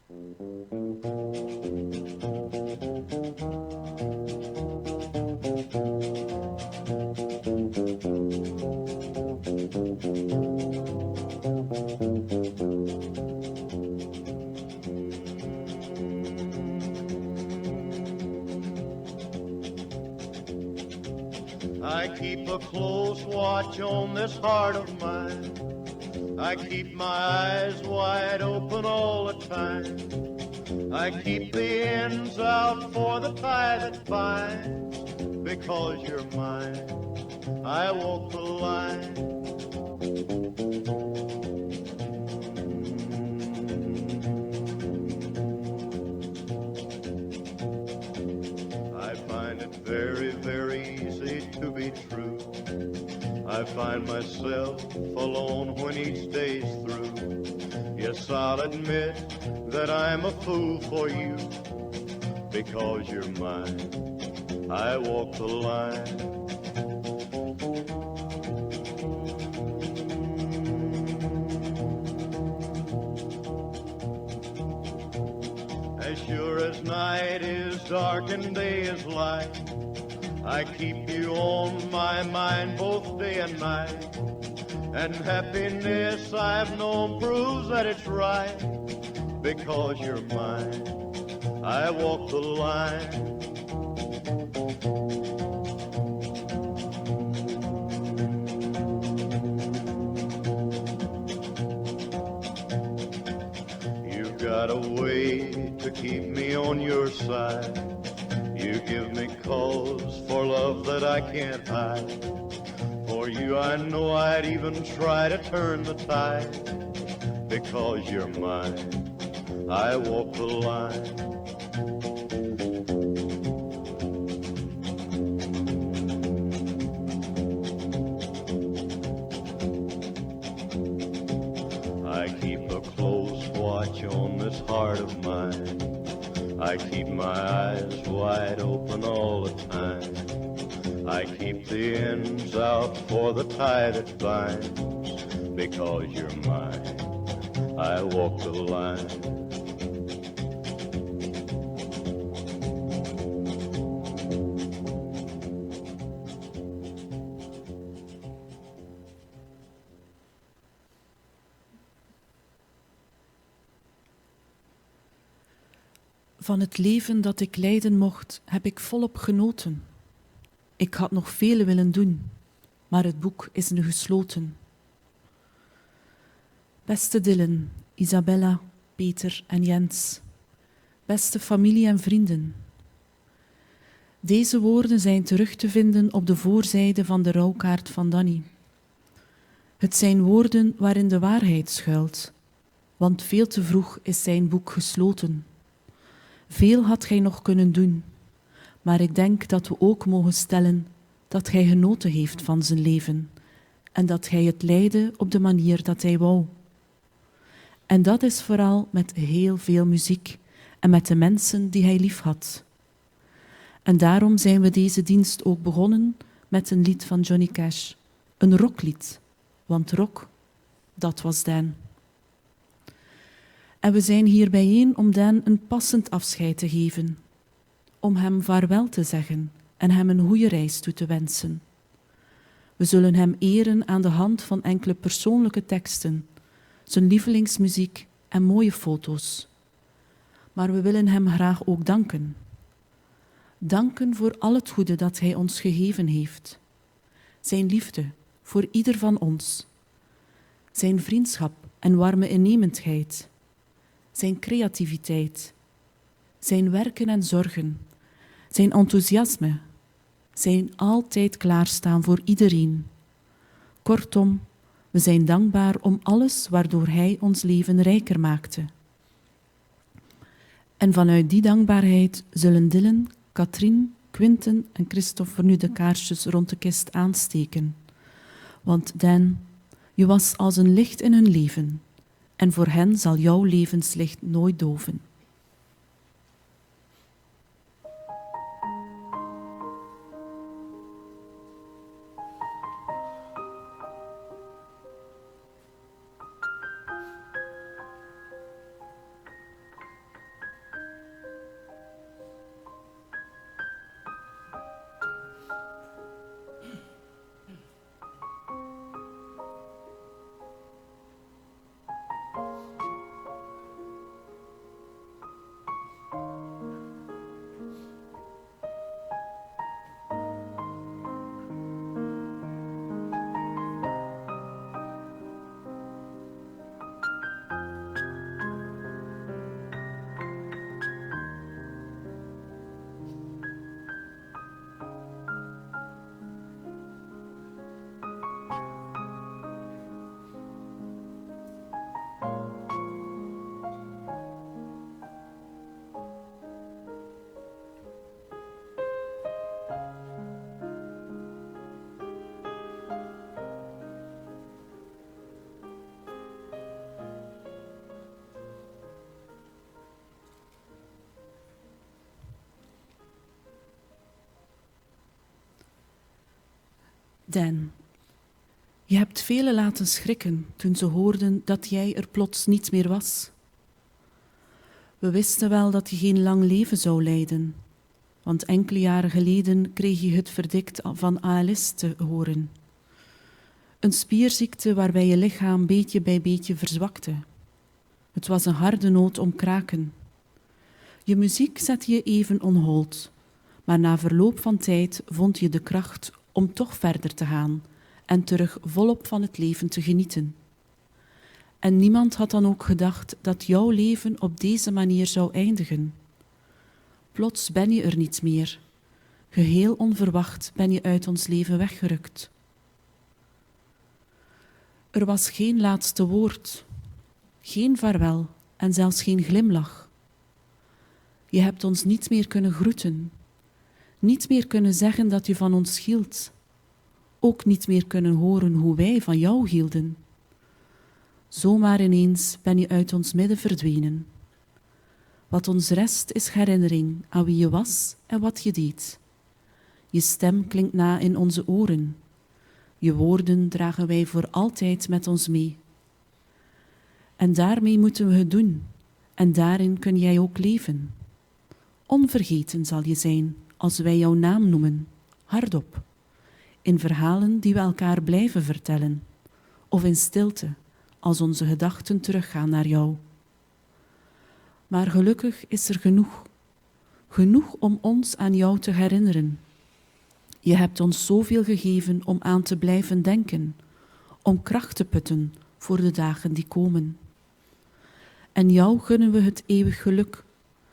I keep a close watch on this heart of mine. I keep my eyes wide open all the time. I keep the ends out for the tie that binds. Because you're mine, I walk the line. I find it very, very easy to be true. I find myself alone when each day's through. Yes, I'll admit that I'm a fool for you. Because you're mine, I walk the line. As sure as night is dark and day is light, I keep you on my mind both day and night. And happiness I've known proves that it's right. Because you're mine, I walk the line. You've got a way to keep me on your side. You give me cause for love that I can't hide. For you I know I'd even try to turn the tide. Because you're mine, I walk the line. I keep a close watch on this heart of mine. I keep my eyes wide open all the time. I keep the ends out for the tie that binds. Because you're mine, I walk the line. Van het leven dat ik leiden mocht, heb ik volop genoten. Ik had nog veel willen doen, maar het boek is nu gesloten. Beste Dylan, Isabella, Peter en Jens. Beste familie en vrienden. Deze woorden zijn terug te vinden op de voorzijde van de rouwkaart van Danny. Het zijn woorden waarin de waarheid schuilt, want veel te vroeg is zijn boek gesloten. Veel had hij nog kunnen doen, maar ik denk dat we ook mogen stellen dat hij genoten heeft van zijn leven en dat hij het leidde op de manier dat hij wou. En dat is vooral met heel veel muziek en met de mensen die hij lief had. En daarom zijn we deze dienst ook begonnen met een lied van Johnny Cash, een rocklied, want rock, dat was Dan. En we zijn hier bijeen om Dan een passend afscheid te geven, om hem vaarwel te zeggen en hem een goede reis toe te wensen. We zullen hem eren aan de hand van enkele persoonlijke teksten, zijn lievelingsmuziek en mooie foto's. Maar we willen hem graag ook danken. Danken voor al het goede dat hij ons gegeven heeft. Zijn liefde voor ieder van ons. Zijn vriendschap en warme innemendheid. Zijn creativiteit. Zijn werken en zorgen. Zijn enthousiasme. Zijn altijd klaarstaan voor iedereen. Kortom, we zijn dankbaar om alles waardoor hij ons leven rijker maakte. En vanuit die dankbaarheid zullen Dylan, Katrien, Quinten en Christopher nu de kaarsjes rond de kist aansteken. Want Dan, je was als een licht in hun leven. En voor hen zal jouw levenslicht nooit doven. kapitein. Je hebt velen laten schrikken toen ze hoorden dat jij er plots niet meer was. We wisten wel dat je geen lang leven zou leiden, want enkele jaren geleden kreeg je het verdict van ALS te horen. Een spierziekte waarbij je lichaam beetje bij beetje verzwakte. Het was een harde noot om kraken. Je muziek zette je even on hold, maar na verloop van tijd vond je de kracht om toch verder te gaan en terug volop van het leven te genieten. En niemand had dan ook gedacht dat jouw leven op deze manier zou eindigen. Plots ben je er niet meer. Geheel onverwacht ben je uit ons leven weggerukt. Er was geen laatste woord, geen vaarwel en zelfs geen glimlach. Je hebt ons niet meer kunnen groeten, niet meer kunnen zeggen dat je van ons hield, ook niet meer kunnen horen hoe wij van jou hielden. Zomaar ineens ben je uit ons midden verdwenen. Wat ons rest is herinnering aan wie je was en wat je deed. Je stem klinkt na in onze oren. Je woorden dragen wij voor altijd met ons mee. En daarmee moeten we het doen, en daarin kun jij ook leven. Onvergeten zal je zijn als wij jouw naam noemen, hardop. In verhalen die we elkaar blijven vertellen, of in stilte, als onze gedachten teruggaan naar jou. Maar gelukkig is er genoeg om ons aan jou te herinneren. Je hebt ons zoveel gegeven om aan te blijven denken, om kracht te putten voor de dagen die komen. En jou gunnen we het eeuwig geluk,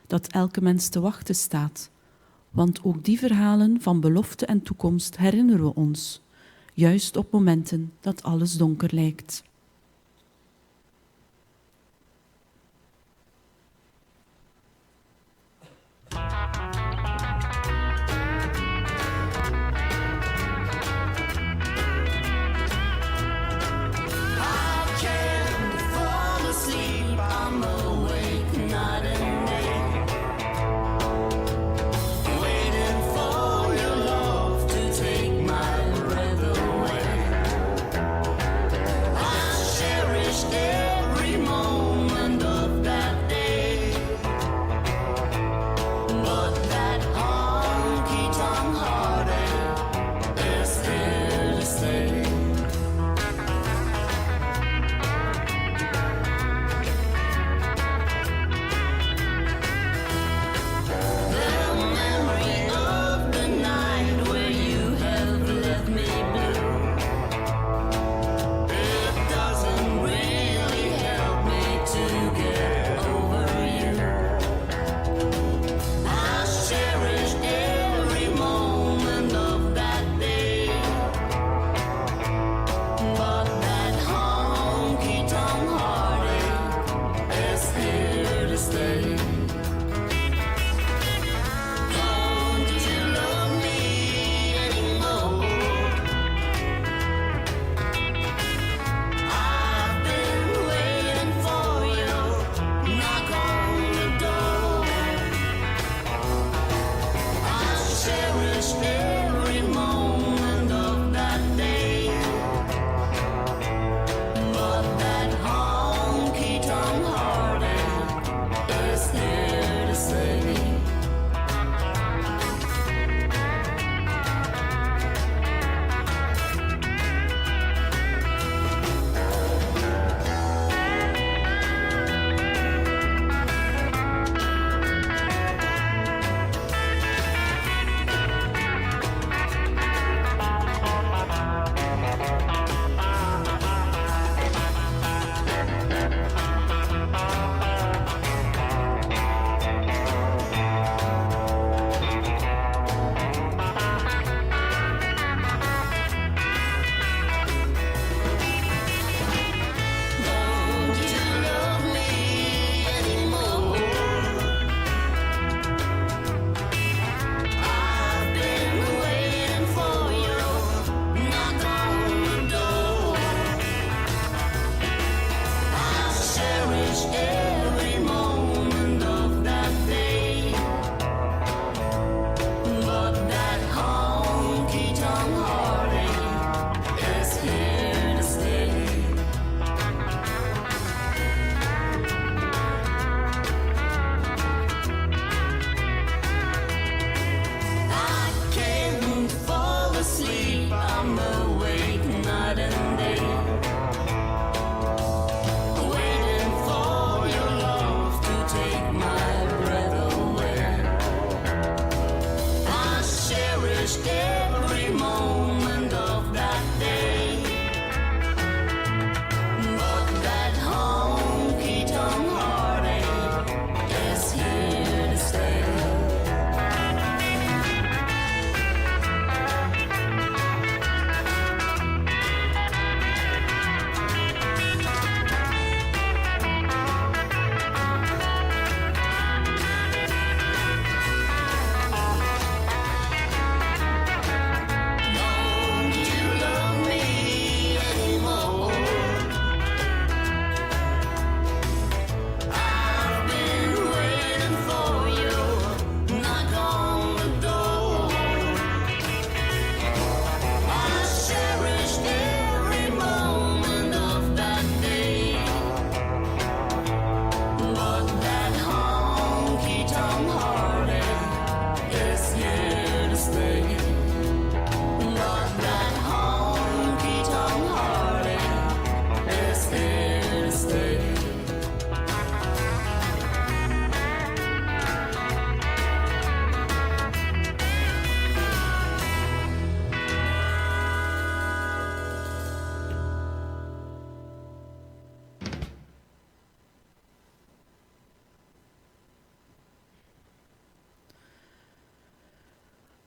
dat elke mens te wachten staat, want ook die verhalen van belofte en toekomst herinneren we ons, juist op momenten dat alles donker lijkt.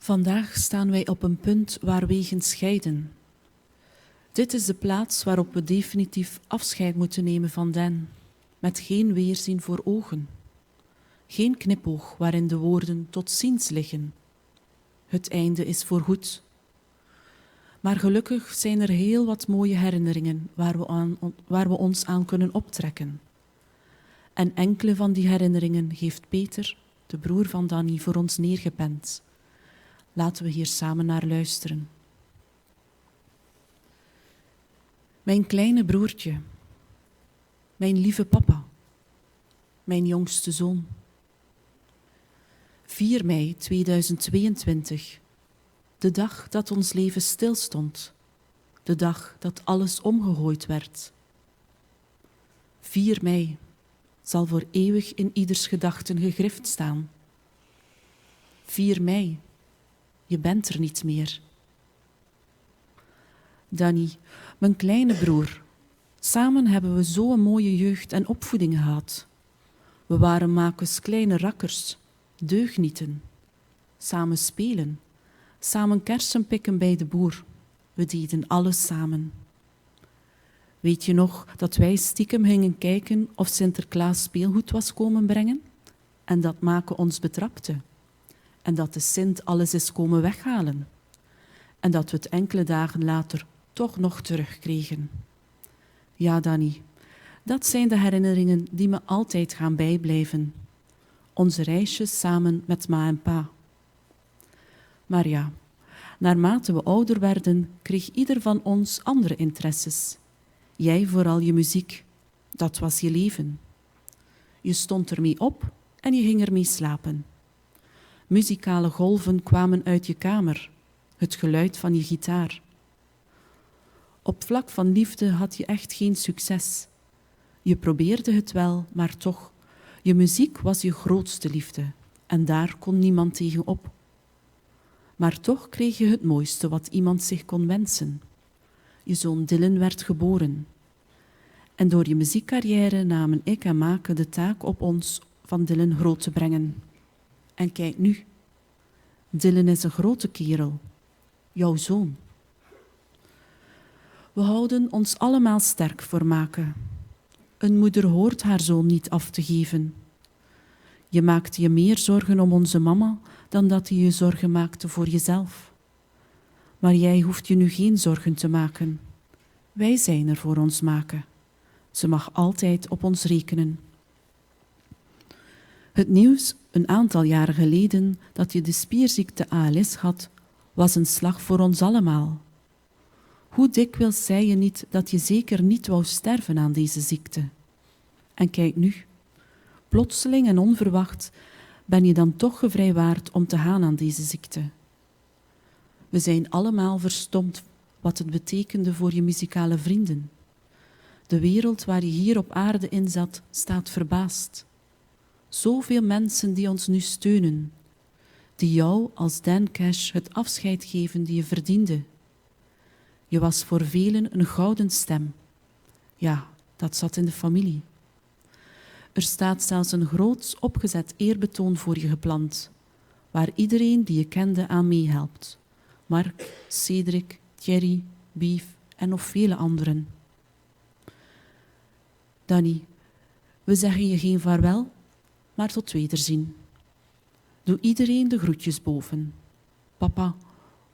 Vandaag staan wij op een punt waar wegen scheiden. Dit is de plaats waarop we definitief afscheid moeten nemen van Den, met geen weerzien voor ogen. Geen knipoog waarin de woorden tot ziens liggen. Het einde is voorgoed. Maar gelukkig zijn er heel wat mooie herinneringen waar we ons aan kunnen optrekken. En enkele van die herinneringen heeft Peter, de broer van Danny, voor ons neergepend. Laten we hier samen naar luisteren. Mijn kleine broertje, mijn lieve papa, mijn jongste zoon. 4 mei 2022, de dag dat ons leven stilstond, de dag dat alles omgegooid werd. 4 mei zal voor eeuwig in ieders gedachten gegrift staan. 4 mei, je bent er niet meer. Danny, mijn kleine broer, samen hebben we zo'n mooie jeugd en opvoeding gehad. We waren makens kleine rakkers, deugnieten. Samen spelen, samen kersen pikken bij de boer. We deden alles samen. Weet je nog dat wij stiekem gingen kijken of Sinterklaas speelgoed was komen brengen? En dat Make ons betrapte. En dat de Sint alles is komen weghalen. En dat we het enkele dagen later toch nog terugkregen. Ja, Danny, dat zijn de herinneringen die me altijd gaan bijblijven. Onze reisjes samen met ma en pa. Maar ja, naarmate we ouder werden, kreeg ieder van ons andere interesses. Jij vooral je muziek, dat was je leven. Je stond ermee op en je ging ermee slapen. Muzikale golven kwamen uit je kamer, het geluid van je gitaar. Op vlak van liefde had je echt geen succes. Je probeerde het wel, maar toch, je muziek was je grootste liefde en daar kon niemand tegen op. Maar toch kreeg je het mooiste wat iemand zich kon wensen. Je zoon Dylan werd geboren. En door je muziekcarrière namen ik en Make de taak op ons van Dylan groot te brengen. En kijk nu, Dylan is een grote kerel, jouw zoon. We houden ons allemaal sterk voor Make. Een moeder hoort haar zoon niet af te geven. Je maakte je meer zorgen om onze mama dan dat je je zorgen maakte voor jezelf. Maar jij hoeft je nu geen zorgen te maken. Wij zijn er voor ons Make. Ze mag altijd op ons rekenen. Het nieuws een aantal jaren geleden dat je de spierziekte ALS had, was een slag voor ons allemaal. Hoe dikwijls zei je niet dat je zeker niet wou sterven aan deze ziekte? En kijk nu, plotseling en onverwacht ben je dan toch gevrijwaard om te gaan aan deze ziekte. We zijn allemaal verstomd wat het betekende voor je muzikale vrienden. De wereld waar je hier op aarde in zat, staat verbaasd. Zoveel mensen die ons nu steunen, die jou als Dan Cash het afscheid geven die je verdiende. Je was voor velen een gouden stem. Ja, dat zat in de familie. Er staat zelfs een groots opgezet eerbetoon voor je gepland, waar iedereen die je kende aan meehelpt. Mark, Cedric, Thierry, Beef en nog vele anderen. Danny, we zeggen je geen vaarwel, maar tot wederzien. Doe iedereen de groetjes boven. Papa,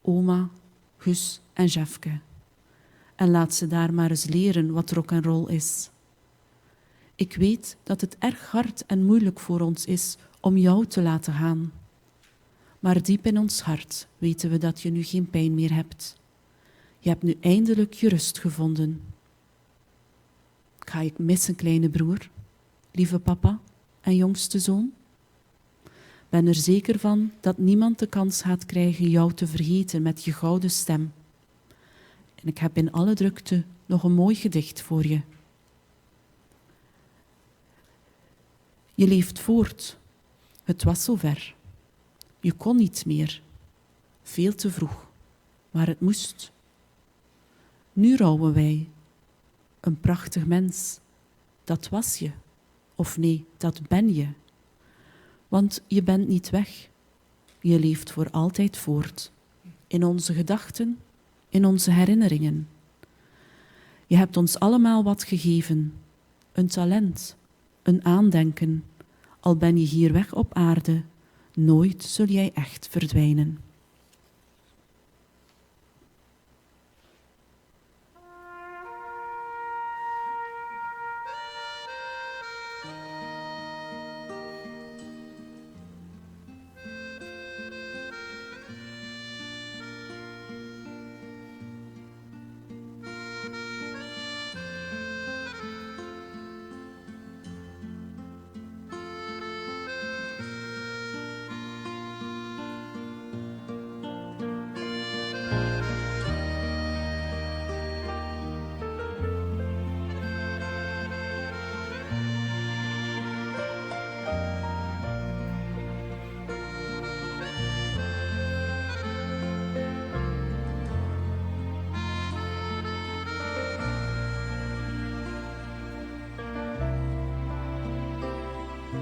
oma, Gus en Jefke. En laat ze daar maar eens leren wat rock'n'roll is. Ik weet dat het erg hard en moeilijk voor ons is om jou te laten gaan. Maar diep in ons hart weten we dat je nu geen pijn meer hebt. Je hebt nu eindelijk je rust gevonden. Ga ik missen, kleine broer, lieve papa en jongste zoon? Ben er zeker van dat niemand de kans gaat krijgen jou te vergeten met je gouden stem. En ik heb in alle drukte nog een mooi gedicht voor je. Je leeft voort. Het was zover. Je kon niet meer. Veel te vroeg. Maar het moest. Nu rouwen wij. Een prachtig mens. Dat was je. Of nee, dat ben je. Want je bent niet weg. Je leeft voor altijd voort. In onze gedachten, in onze herinneringen. Je hebt ons allemaal wat gegeven. Een talent, een aandenken. Al ben je hier weg op aarde, nooit zul jij echt verdwijnen.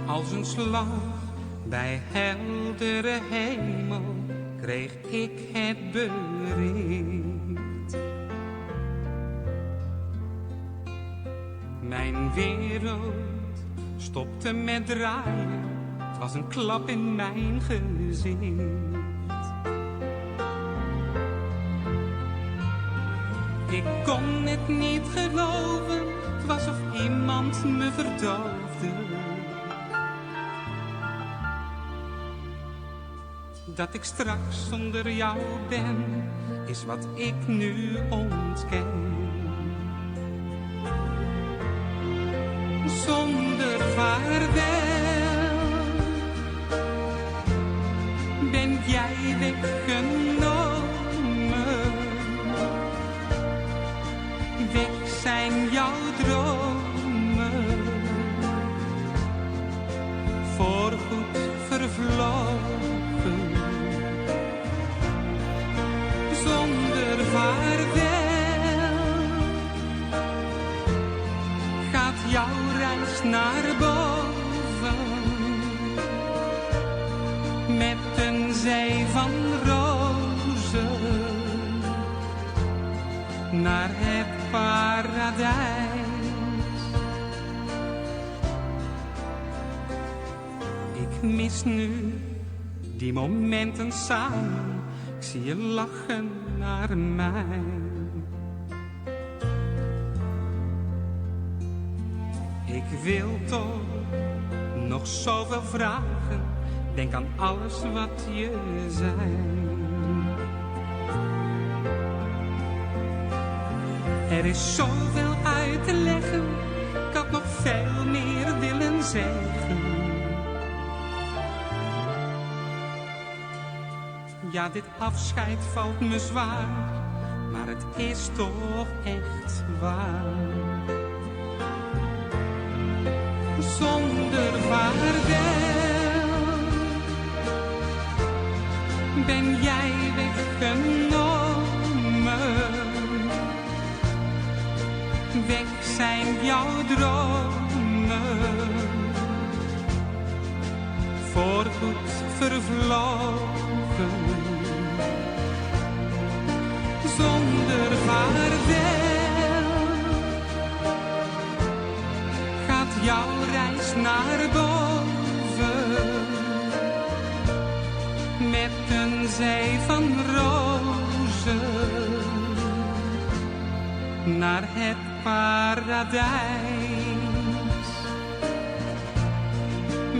Als een slag bij heldere hemel kreeg ik het bericht. Mijn wereld stopte met draaien, het was een klap in mijn gezicht. Ik kon het niet geloven, het was of iemand me verdoofde. Dat ik straks zonder jou ben, is wat ik nu ontken. Zonder vaarwel ben jij weggenomen. Weg zijn jouw dromen, voorgoed vervlogen. Zonder vaarwel gaat jouw reis naar boven, met een zee van rozen naar het paradijs. Ik mis nu die momenten samen. Ik zie je lachen naar mij. Ik wil toch nog zoveel vragen. Denk aan alles wat je zei. Er is zoveel uit te leggen. Ik had nog veel meer willen zeggen. Ja, dit afscheid valt me zwaar, maar het is toch echt waar. Zonder vaarwel ben jij weggenomen. Weg zijn jouw dromen, voorgoed vervlogen. Zonder vaarwel gaat jouw reis naar boven, met een zee van rozen naar het paradijs.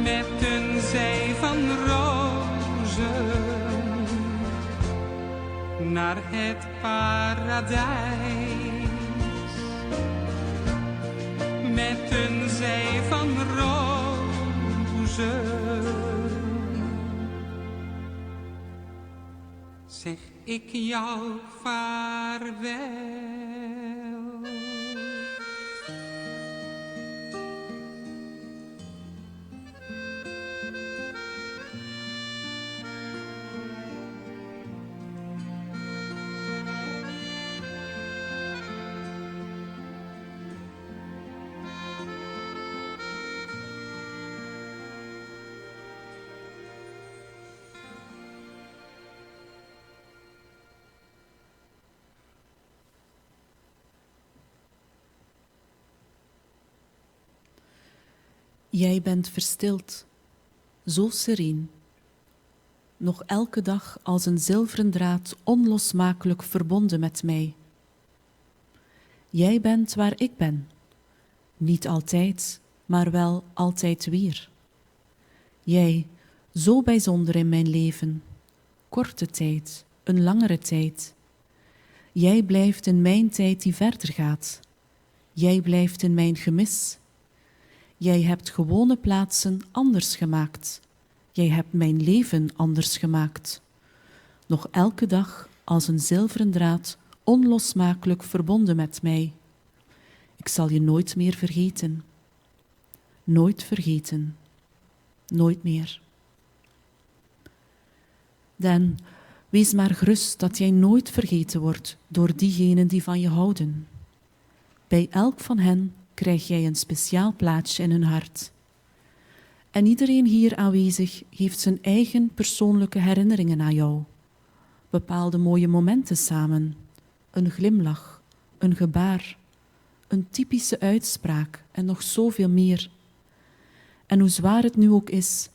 Met een zee van rozen naar het paradijs. Met een zee van rozen zeg ik jou vaarwel. Jij bent verstild, zo sereen, nog elke dag als een zilveren draad onlosmakelijk verbonden met mij. Jij bent waar ik ben, niet altijd, maar wel altijd weer. Jij, zo bijzonder in mijn leven, korte tijd, een langere tijd. Jij blijft in mijn tijd die verder gaat. Jij blijft in mijn gemis. Jij hebt gewone plaatsen anders gemaakt. Jij hebt mijn leven anders gemaakt. Nog elke dag als een zilveren draad onlosmakelijk verbonden met mij. Ik zal je nooit meer vergeten. Nooit vergeten. Nooit meer. Dan, wees maar gerust dat jij nooit vergeten wordt door diegenen die van je houden. Bij elk van hen krijg jij een speciaal plaatsje in hun hart. En iedereen hier aanwezig heeft zijn eigen persoonlijke herinneringen aan jou. Bepaalde mooie momenten samen, een glimlach, een gebaar, een typische uitspraak en nog zoveel meer. En hoe zwaar het nu ook is,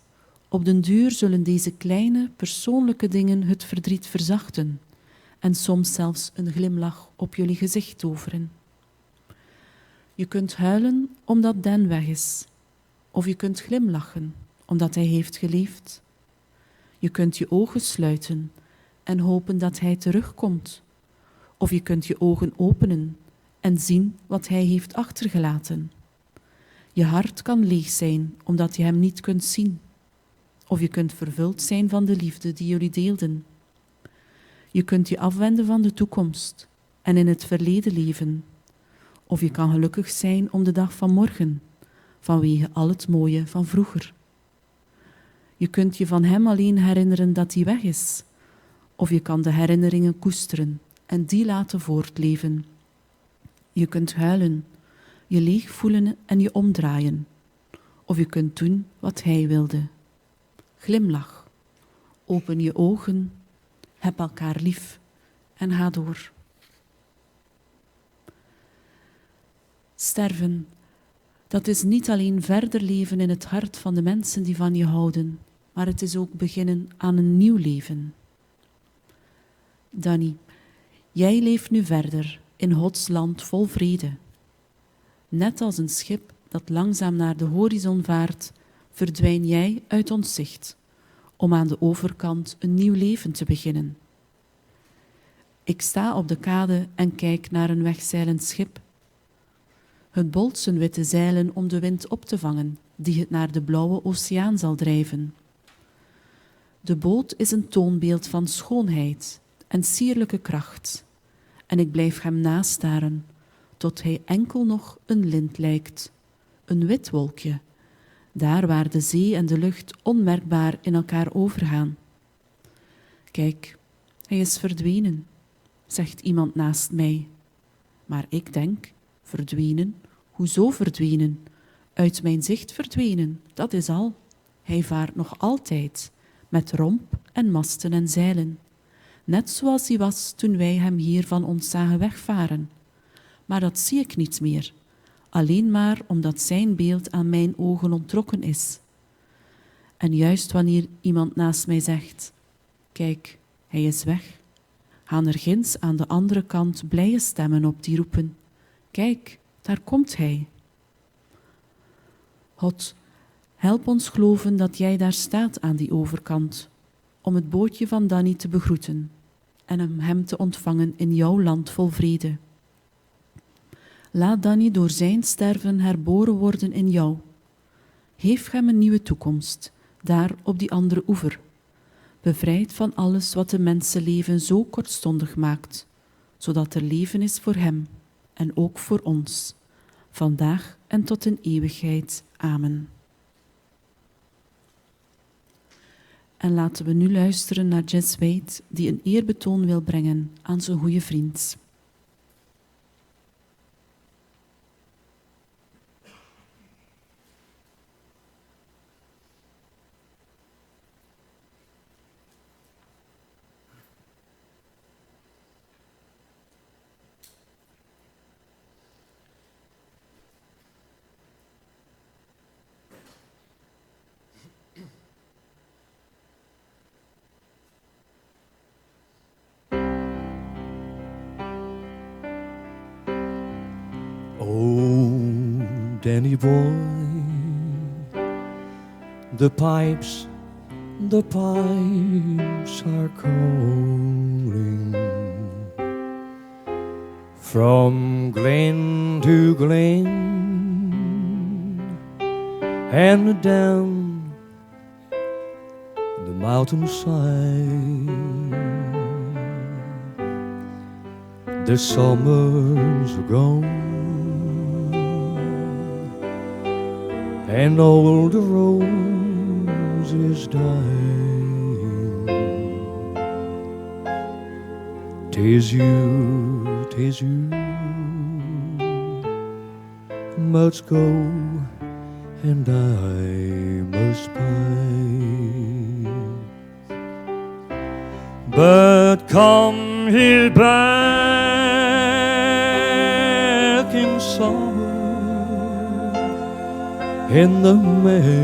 op den duur zullen deze kleine persoonlijke dingen het verdriet verzachten en soms zelfs een glimlach op jullie gezicht toveren. Je kunt huilen omdat Dan weg is, of je kunt glimlachen omdat hij heeft geleefd. Je kunt je ogen sluiten en hopen dat hij terugkomt, of je kunt je ogen openen en zien wat hij heeft achtergelaten. Je hart kan leeg zijn omdat je hem niet kunt zien, of je kunt vervuld zijn van de liefde die jullie deelden. Je kunt je afwenden van de toekomst en in het verleden leven, of je kan gelukkig zijn om de dag van morgen, vanwege al het mooie van vroeger. Je kunt je van hem alleen herinneren dat hij weg is, of je kan de herinneringen koesteren en die laten voortleven. Je kunt huilen, je leeg voelen en je omdraaien, of je kunt doen wat hij wilde. Glimlach, open je ogen, heb elkaar lief en ga door. Sterven, dat is niet alleen verder leven in het hart van de mensen die van je houden, maar het is ook beginnen aan een nieuw leven. Danny, jij leeft nu verder in Gods land vol vrede. Net als een schip dat langzaam naar de horizon vaart, verdwijn jij uit ons zicht, om aan de overkant een nieuw leven te beginnen. Ik sta op de kade en kijk naar een wegzeilend schip. Het bolt zijn witte zeilen om de wind op te vangen, die het naar de blauwe oceaan zal drijven. De boot is een toonbeeld van schoonheid en sierlijke kracht, en ik blijf hem nastaren, tot hij enkel nog een lint lijkt, een wit wolkje, daar waar de zee en de lucht onmerkbaar in elkaar overgaan. Kijk, hij is verdwenen, zegt iemand naast mij. Maar ik denk, verdwenen? Hoezo verdwenen? Uit mijn zicht verdwenen, dat is al. Hij vaart nog altijd, met romp en masten en zeilen. Net zoals hij was toen wij hem hier van ons zagen wegvaren. Maar dat zie ik niet meer, alleen maar omdat zijn beeld aan mijn ogen onttrokken is. En juist wanneer iemand naast mij zegt, kijk, hij is weg, gaan er ginds aan de andere kant blije stemmen op die roepen, kijk, daar komt hij. God, help ons geloven dat jij daar staat aan die overkant, om het bootje van Danny te begroeten en hem te ontvangen in jouw land vol vrede. Laat Danny door zijn sterven herboren worden in jou. Geef hem een nieuwe toekomst, daar op die andere oever, bevrijd van alles wat de mensenleven zo kortstondig maakt, zodat er leven is voor hem en ook voor ons, vandaag en tot in eeuwigheid. Amen. En laten we nu luisteren naar Jess Wade, die een eerbetoon wil brengen aan zijn goede vriend. Danny boy, the pipes are calling from glen to glen and down the mountainside. The summers are gone and all the roses dying. 'Tis you must go and I must pine. But come here back in summer in the meadows.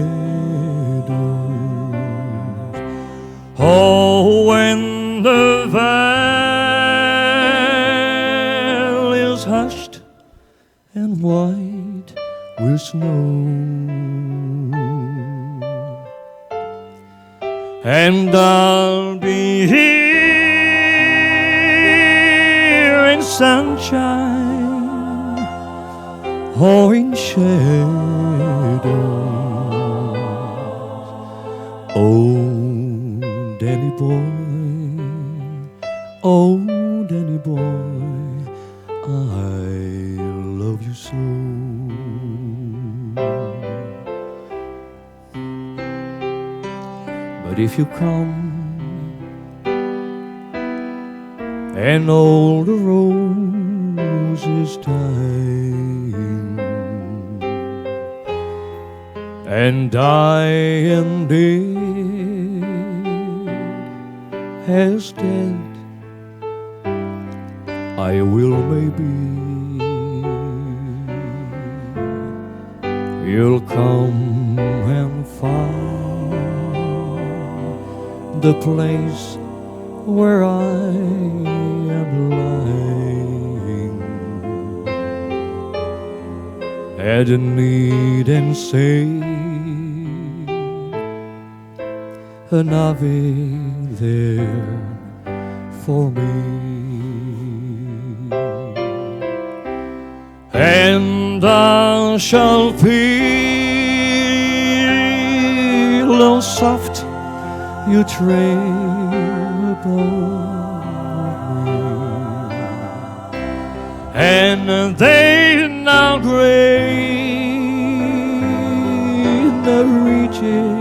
Oh, when the valley is hushed and white with snow, and I'll be here in sunshine or in shadows. Oh, Danny boy, oh, Danny boy, I love you so. But if you come and all the roses dying, and I am dead as dead, I will maybe. You'll come and find the place where I am lying, at a need and say, an ave there for me. And I shall feel how soft you trail above me, and they now gray in the reaches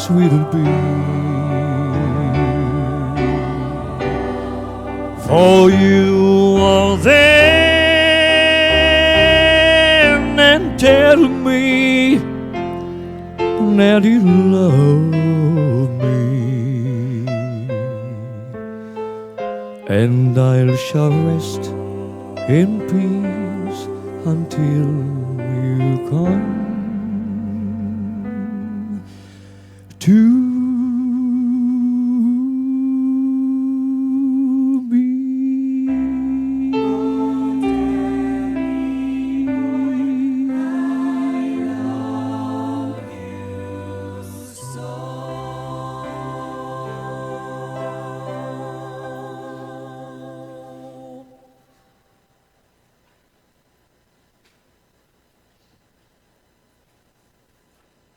sweeter be. For you are there and tell me that you love me, and I shall rest in peace until you come to me.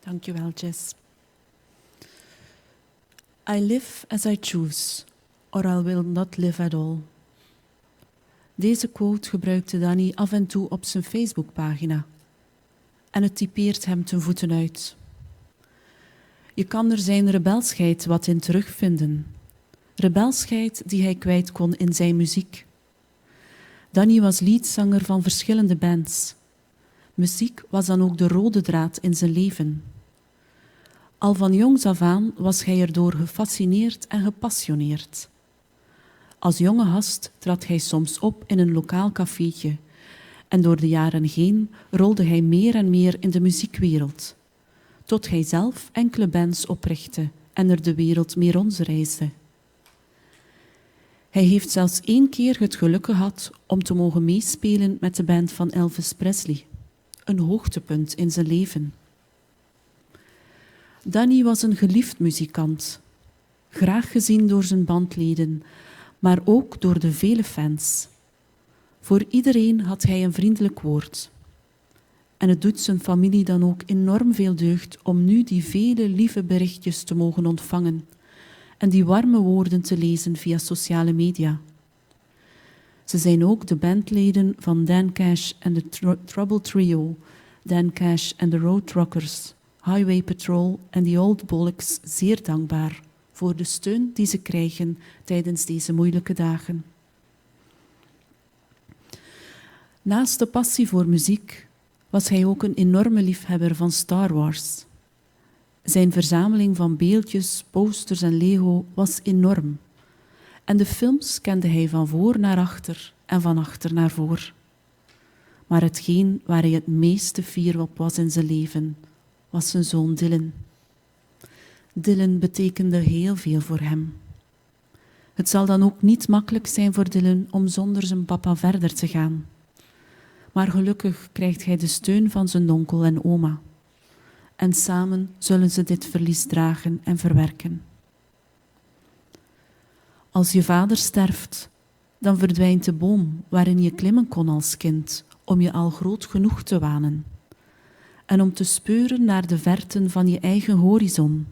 Dankjewel, Jess. I live as I choose, or I will not live at all. Deze quote gebruikte Danny af en toe op zijn Facebookpagina. En het typeert hem ten voeten uit. Je kan er zijn rebelsheid wat in terugvinden. Rebelsheid die hij kwijt kon in zijn muziek. Danny was leadzanger van verschillende bands. Muziek was dan ook de rode draad in zijn leven. Al van jongs af aan was hij erdoor gefascineerd en gepassioneerd. Als jonge gast trad hij soms op in een lokaal cafeetje en door de jaren heen rolde hij meer en meer in de muziekwereld, tot hij zelf enkele bands oprichtte en er de wereld mee rondreisde. Hij heeft zelfs 1 keer het geluk gehad om te mogen meespelen met de band van Elvis Presley. Een hoogtepunt in zijn leven. Danny was een geliefd muzikant. Graag gezien door zijn bandleden, maar ook door de vele fans. Voor iedereen had hij een vriendelijk woord. En het doet zijn familie dan ook enorm veel deugd om nu die vele lieve berichtjes te mogen ontvangen en die warme woorden te lezen via sociale media. Ze zijn ook de bandleden van Dan Cash en de Trouble Trio, Dan Cash en de Road Rockers, Highway Patrol en The Old Bollocks zeer dankbaar voor de steun die ze krijgen tijdens deze moeilijke dagen. Naast de passie voor muziek was hij ook een enorme liefhebber van Star Wars. Zijn verzameling van beeldjes, posters en Lego was enorm. En de films kende hij van voor naar achter en van achter naar voor. Maar hetgeen waar hij het meeste fier op was in zijn leven, was zijn zoon Dylan. Dylan betekende heel veel voor hem. Het zal dan ook niet makkelijk zijn voor Dylan om zonder zijn papa verder te gaan. Maar gelukkig krijgt hij de steun van zijn onkel en oma. En samen zullen ze dit verlies dragen en verwerken. Als je vader sterft, dan verdwijnt de boom waarin je klimmen kon als kind, om je al groot genoeg te wanen. En om te speuren naar de verten van je eigen horizon.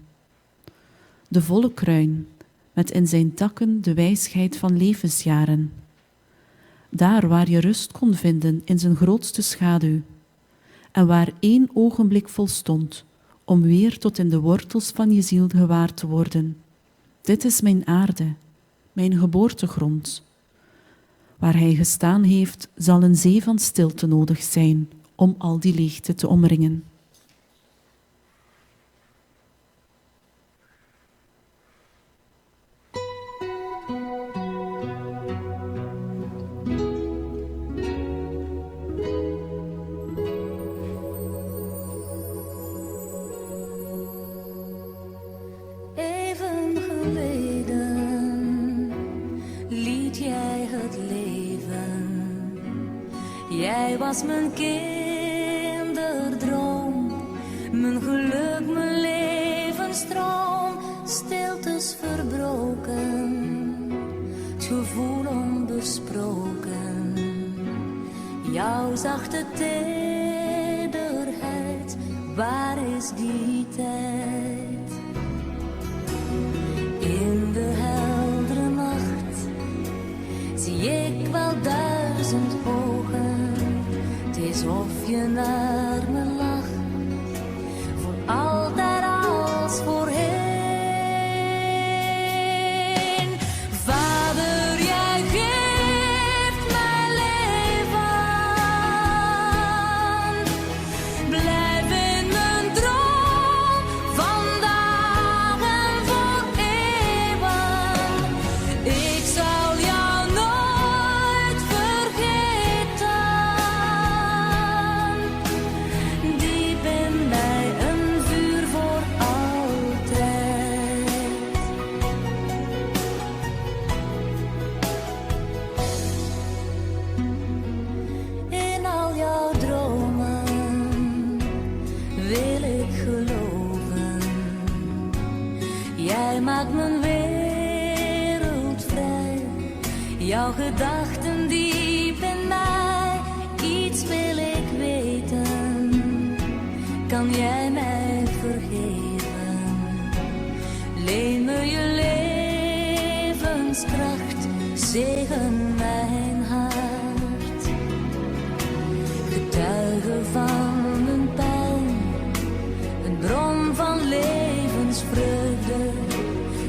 De volle kruin, met in zijn takken de wijsheid van levensjaren. Daar waar je rust kon vinden in zijn grootste schaduw. En waar 1 ogenblik volstond om weer tot in de wortels van je ziel gewaar te worden. Dit is mijn aarde, mijn geboortegrond. Waar hij gestaan heeft, zal een zee van stilte nodig zijn om al die leegte te omringen. Jij was mijn kinderdroom, mijn geluk, mijn levensstroom. Stiltes verbroken, het gevoel onbesproken. Jouw zachte tederheid, waar is die tijd? In de heldere nacht zie ik wel 1000 ogen. Het is of je naar me lacht, voor altijd als voorheen. Vader, jij geeft mij leven, blijf in mijn droom, vandaag en voor eeuwen. Ik zal jou nooit vergeten. Diep in mij een vuur voor altijd. In al jouw dromen wil ik geloven. Jij maakt mijn wereld vrij. Jouw gedachten diep in mij. Iets wil ik weten. Kan jij mij vergeven? Leen me je levenskracht. Zegen mijn hart. Getuige van mijn pijn. Een bron van levensvreugde.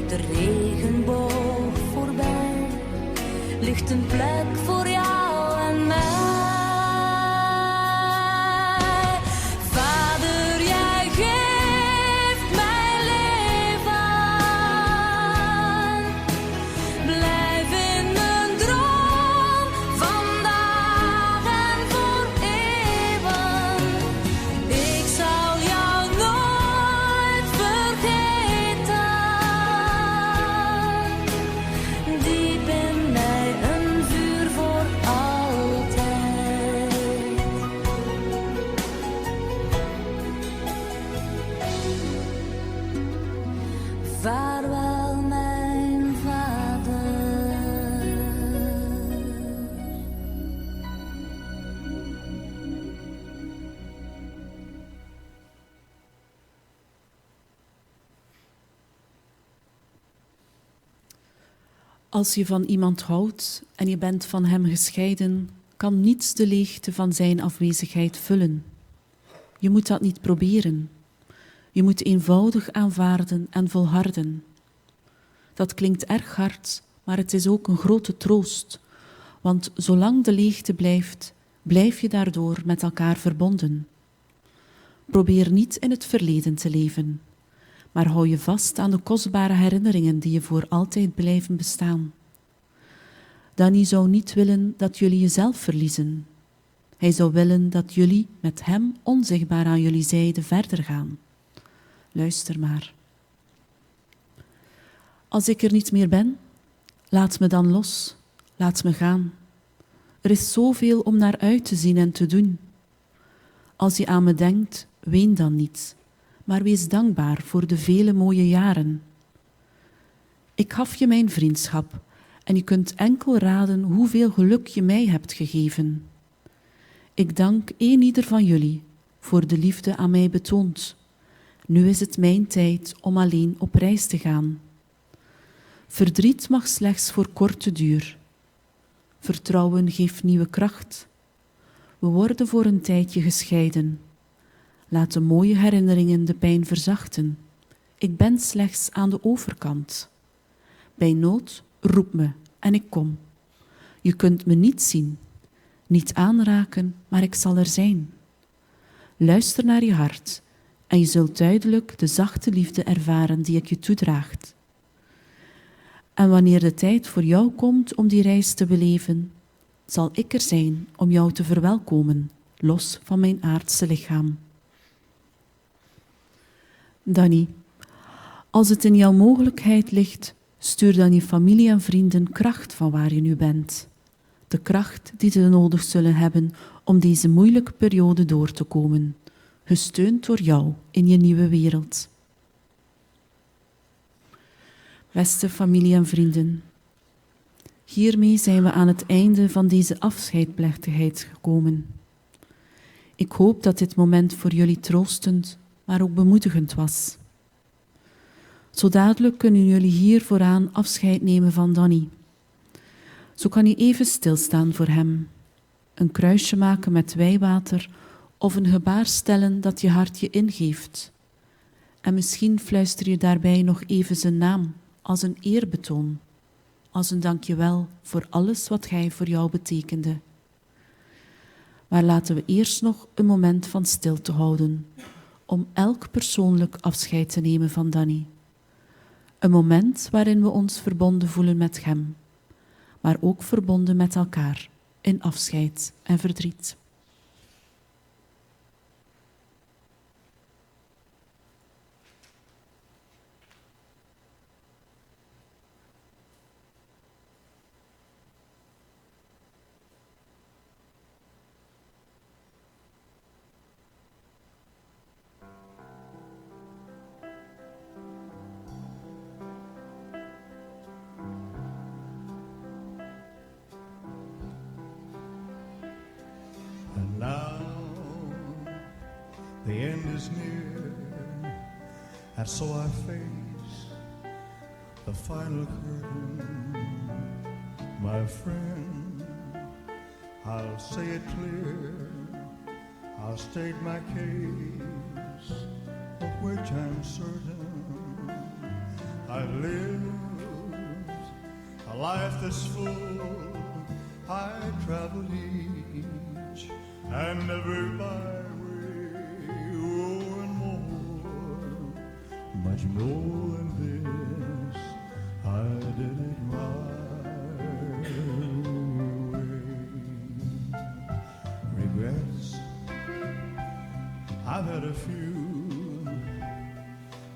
De regenboog voorbij. Ligt een plek voor jou en mij. Vader, jij geeft mij leven. Blijf in mijn droom, vandaag en voor eeuwen. Ik zal jou nooit vergeten. Diep in Vaarwel, mijn vader. Als je van iemand houdt en je bent van hem gescheiden, kan niets de leegte van zijn afwezigheid vullen. Je moet dat niet proberen. Je moet eenvoudig aanvaarden en volharden. Dat klinkt erg hard, maar het is ook een grote troost, want zolang de leegte blijft, blijf je daardoor met elkaar verbonden. Probeer niet in het verleden te leven, maar hou je vast aan de kostbare herinneringen die je voor altijd blijven bestaan. Danny zou niet willen dat jullie jezelf verliezen. Hij zou willen dat jullie met hem onzichtbaar aan jullie zijde verder gaan. Luister maar. Als ik er niet meer ben, laat me dan los, laat me gaan. Er is zoveel om naar uit te zien en te doen. Als je aan me denkt, ween dan niet, maar wees dankbaar voor de vele mooie jaren. Ik gaf je mijn vriendschap en je kunt enkel raden hoeveel geluk je mij hebt gegeven. Ik dank eenieder van jullie voor de liefde aan mij betoond. Nu is het mijn tijd om alleen op reis te gaan. Verdriet mag slechts voor korte duur. Vertrouwen geeft nieuwe kracht. We worden voor een tijdje gescheiden. Laat de mooie herinneringen de pijn verzachten. Ik ben slechts aan de overkant. Bij nood roep me en ik kom. Je kunt me niet zien, niet aanraken, maar ik zal er zijn. Luister naar je hart en je zult duidelijk de zachte liefde ervaren die ik je toedraagt. En wanneer de tijd voor jou komt om die reis te beleven, zal ik er zijn om jou te verwelkomen, los van mijn aardse lichaam. Danny, als het in jouw mogelijkheid ligt, stuur dan je familie en vrienden kracht van waar je nu bent. De kracht die ze nodig zullen hebben om deze moeilijke periode door te komen, gesteund door jou in je nieuwe wereld. Beste familie en vrienden, hiermee zijn we aan het einde van deze afscheidplechtigheid gekomen. Ik hoop dat dit moment voor jullie troostend, maar ook bemoedigend was. Zo dadelijk kunnen jullie hier vooraan afscheid nemen van Danny. Zo kan je even stilstaan voor hem, een kruisje maken met wijwater of een gebaar stellen dat je hart je ingeeft. En misschien fluister je daarbij nog even zijn naam als een eerbetoon, als een dankjewel voor alles wat hij voor jou betekende. Maar laten we eerst nog een moment van stilte houden, om elk persoonlijk afscheid te nemen van Danny. Een moment waarin we ons verbonden voelen met hem, maar ook verbonden met elkaar in afscheid en verdriet. And now the end is near, and so I face the final curtain. My friend, I'll say it clear, I'll state my case, of which I'm certain. I lived a life that's full, I traveled each and every byway, oh, and more, much more than this, I did it my way. Regrets, I've had a few,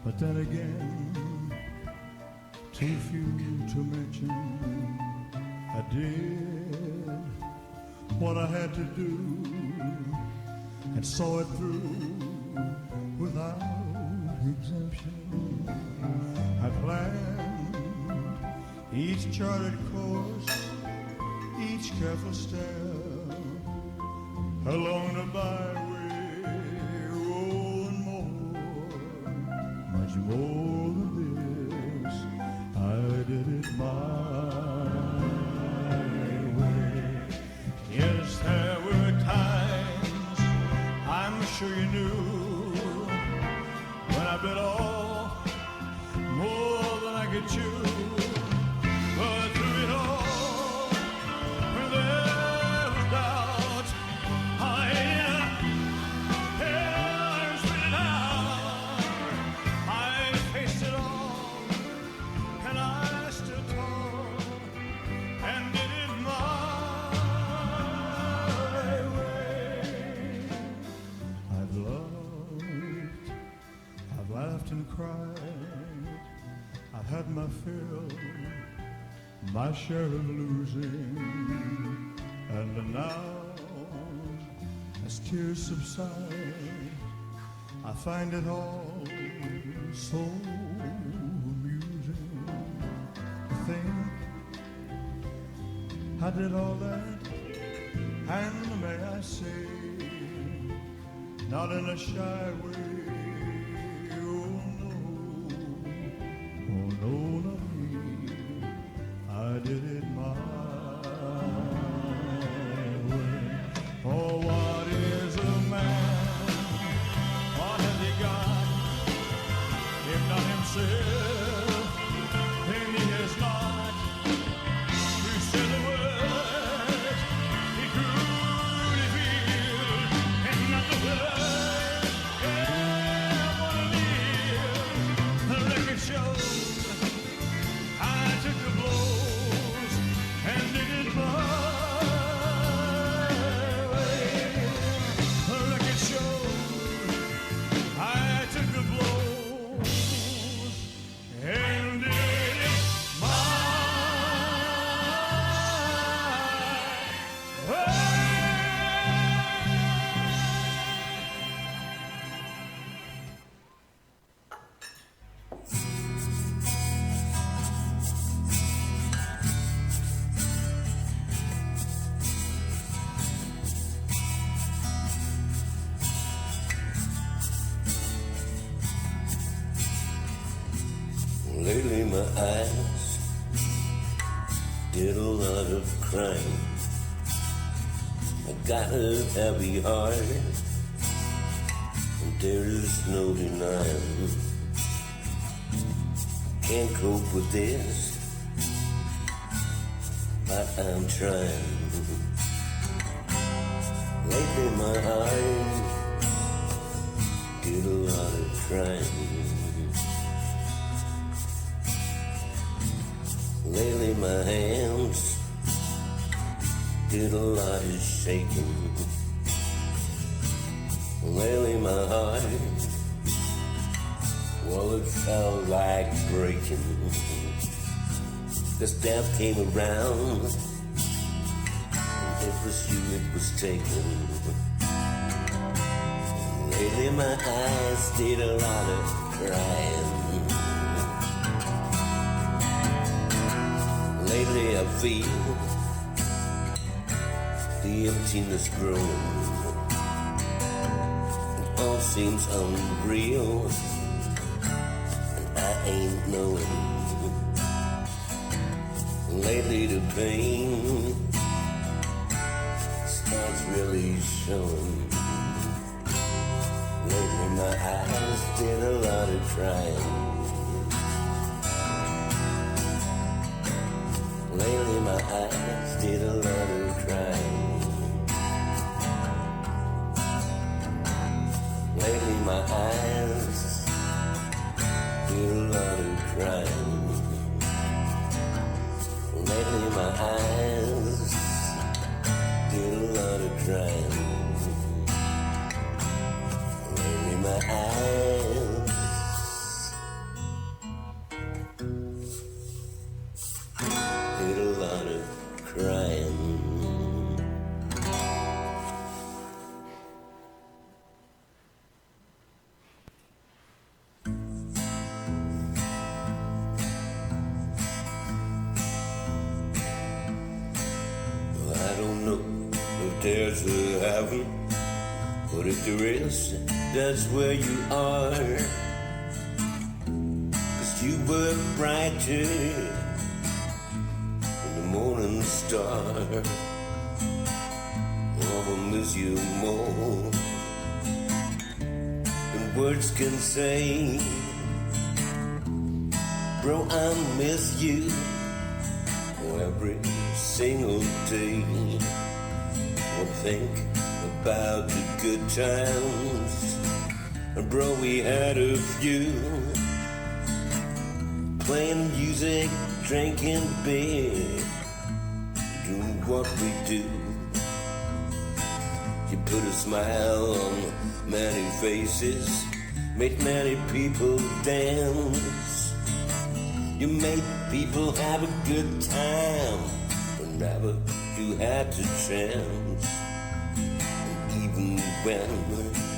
but then again, too few to mention. I did what I had to do and saw it through without exemption. I've each charted course, each careful step along the byway, oh, and more, much more than this, I did it my way. Yes, there were times, I'm sure you knew, when I bit off more than I could chew. But through it all, when there was doubt, I spit it out. I faced it all, and I stood tall, and did it my way. I've loved, I've laughed and cried, I've had my fill, my share of losing, and now, as tears subside, I find it all so amusing to think I did all that, and may I say, not in a shy way. Oh no, not me, I did it my way. Oh, what is a man? What has he got? If not himself, then he has not. Who said the words he truly feels, and not the words ever live. The record shows I took the blows and did it my way. The record shows I took the blows and did it my way. Lately my eyes did a lot of crying. I got a heavy heart, and there is no denying. Can't cope with this, but I'm trying. Lately my eyes did a lot of crying. Lately my hands did a lot of shaking. Lately my heart, well, it felt like breaking. This death came around, and it was you it was taking. Lately my eyes did a lot of crying. Lately I feel the emptiness growing. It all seems unreal, and I ain't knowing. Lately the pain starts really showing. Lately my eyes did a lot of crying. Lately my eyes did a lot of crying. Lately my eyes did a lot of crying. Lately my eyes did a lot of crying. Lately my eyes did a lot of crying. there's a heaven, but if there is, that's where you are. 'Cause you were brighter than the morning star. Oh, I miss you more than words can say. Bro, I miss you every single day. Well, think about the good times, and bro, we had a few. Playing music, drinking beer, doing what we do. You put a smile on many faces, made many people dance. You made people have a good time whenever you had the chance. And even when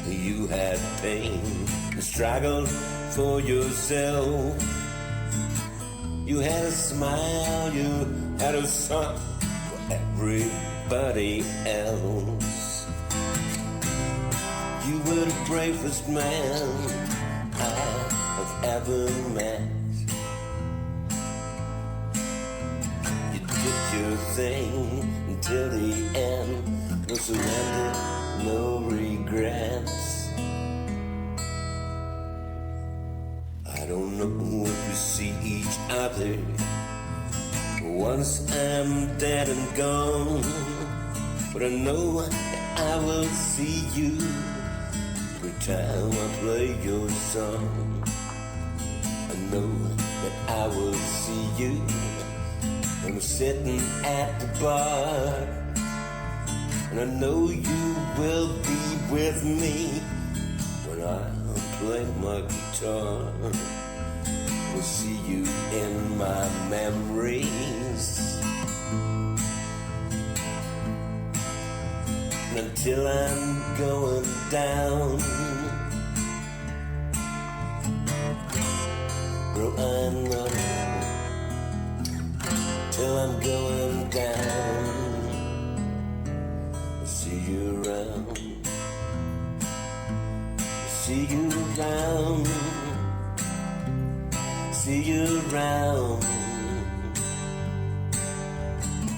you had pain and struggled for yourself, you had a smile, you had a song for everybody else. You were the bravest man I have ever met. You did your thing until the end, no surrender, no regrets. I don't know if we see each other once I'm dead and gone, but I know that I will see you every time I play your song. I know that I will see you when I'm sitting at the bar, and I know you will be with me when I play my guitar. We'll see you in my memories. And until I'm going down, bro, I know. Till I'm going down, I'll see you around. See you around. See you around.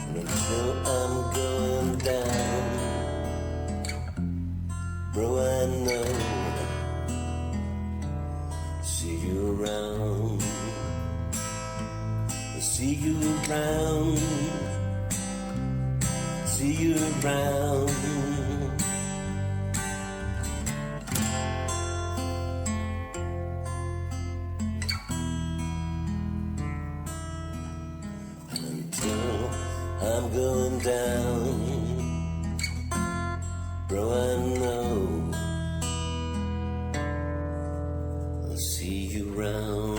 And until I'm going down, bro, I know. See you around. See you around. See you around. I'm going down, bro, I know. I'll see you around.